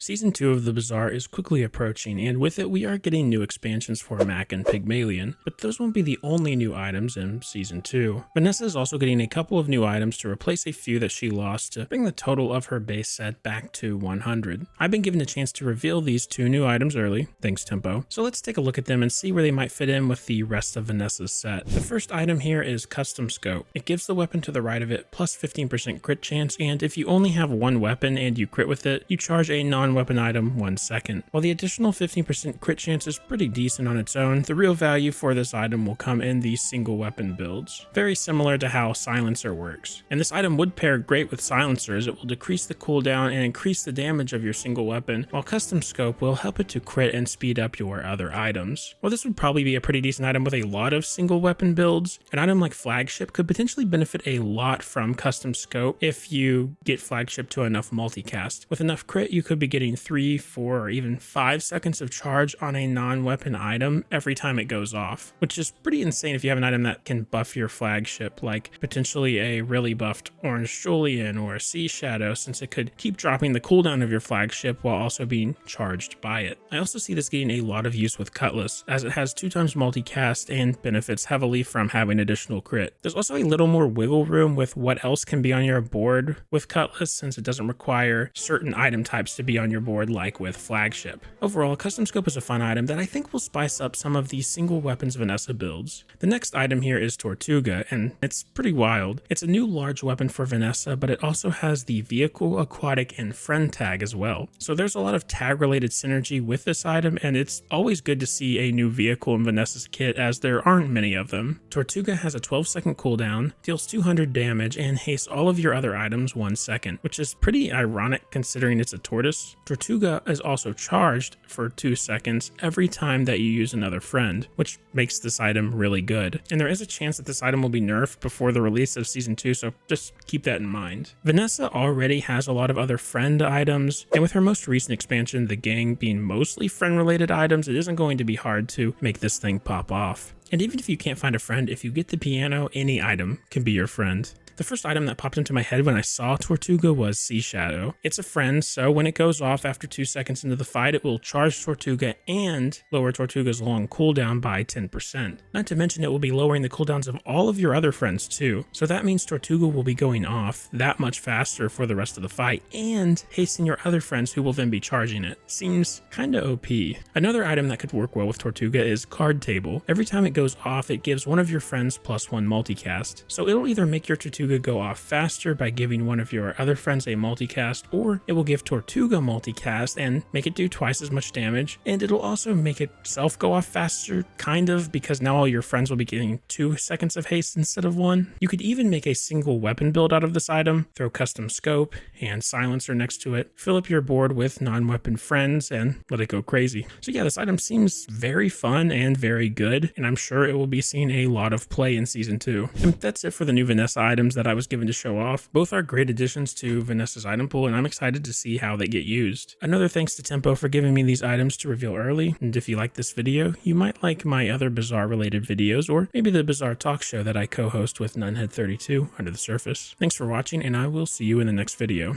Season 2 of the Bazaar is quickly approaching, and with it we are getting new expansions for Mac and Pygmalion, but those won't be the only new items in Season 2. Vanessa is also getting a couple of new items to replace a few that she lost to bring the total of her base set back to 100. I've been given a chance to reveal these two new items early, thanks Tempo, so let's take a look at them and see where they might fit in with the rest of Vanessa's set. The first item here is Custom Scope. It gives the weapon to the right of it plus 15% crit chance, and if you only have one weapon and you crit with it, you charge a non-weapon item 1 second. While the additional 15% crit chance is pretty decent on its own, the real value for this item will come in the single weapon builds, very similar to how Silencer works. And this item would pair great with Silencer as it will decrease the cooldown and increase the damage of your single weapon, while Custom Scope will help it to crit and speed up your other items. While this would probably be a pretty decent item with a lot of single weapon builds, an item like Flagship could potentially benefit a lot from Custom Scope if you get Flagship to enough multicast. With enough crit, you could be getting 3, 4, or even 5 seconds of charge on a non-weapon item every time it goes off, which is pretty insane if you have an item that can buff your Flagship, like potentially a really buffed Orange Julian or a Sea Shadow, since it could keep dropping the cooldown of your Flagship while also being charged by it. I also see this getting a lot of use with Cutlass, as it has 2 times multicast and benefits heavily from having additional crit. There's also a little more wiggle room with what else can be on your board with Cutlass, since it doesn't require certain item types to be on your board like with Flagship. Overall, Custom Scope is a fun item that I think will spice up some of the single weapons Vanessa builds. The next item here is Tortuga, and it's pretty wild. It's a new large weapon for Vanessa, but it also has the vehicle, aquatic, and friend tag as well. So there's a lot of tag related synergy with this item, and it's always good to see a new vehicle in Vanessa's kit as there aren't many of them. Tortuga has a 12-second cooldown, deals 200 damage, and hastes all of your other items 1 second, which is pretty ironic considering it's a tortoise. Tortuga is also charged for 2 seconds every time that you use another friend, which makes this item really good. And there is a chance that this item will be nerfed before the release of Season 2, so just keep that in mind. Vanessa already has a lot of other friend items, and with her most recent expansion, the gang being mostly friend-related items, it isn't going to be hard to make this thing pop off. And even if you can't find a friend, if you get the piano, any item can be your friend. The first item that popped into my head when I saw Tortuga was Sea Shadow. It's a friend, so when it goes off after 2 seconds into the fight, it will charge Tortuga and lower Tortuga's long cooldown by 10%. Not to mention it will be lowering the cooldowns of all of your other friends too, so that means Tortuga will be going off that much faster for the rest of the fight, and hastening your other friends who will then be charging it. Seems kinda OP. Another item that could work well with Tortuga is Card Table. Every time it goes off, it gives one of your friends +1 multicast, so it'll either make your Tortuga go off faster by giving one of your other friends a multicast, or it will give Tortuga multicast and make it do twice as much damage, and it'll also make itself go off faster, kind of, because now all your friends will be getting 2 seconds of haste instead of 1. You could even make a single weapon build out of this item, throw Custom Scope and Silencer next to it, fill up your board with non-weapon friends, and let it go crazy. So yeah, this item seems very fun and very good, and I'm sure it will be seeing a lot of play in Season 2. And that's it for the new Vanessa items that I was given to show off. Both are great additions to Vanessa's item pool, and I'm excited to see how they get used. Another thanks to Tempo for giving me these items to reveal early, and if you like this video, you might like my other Bazaar related videos, or maybe the Bazaar talk show that I co-host with Nunhead32 Under the Surface. Thanks for watching, and I will see you in the next video.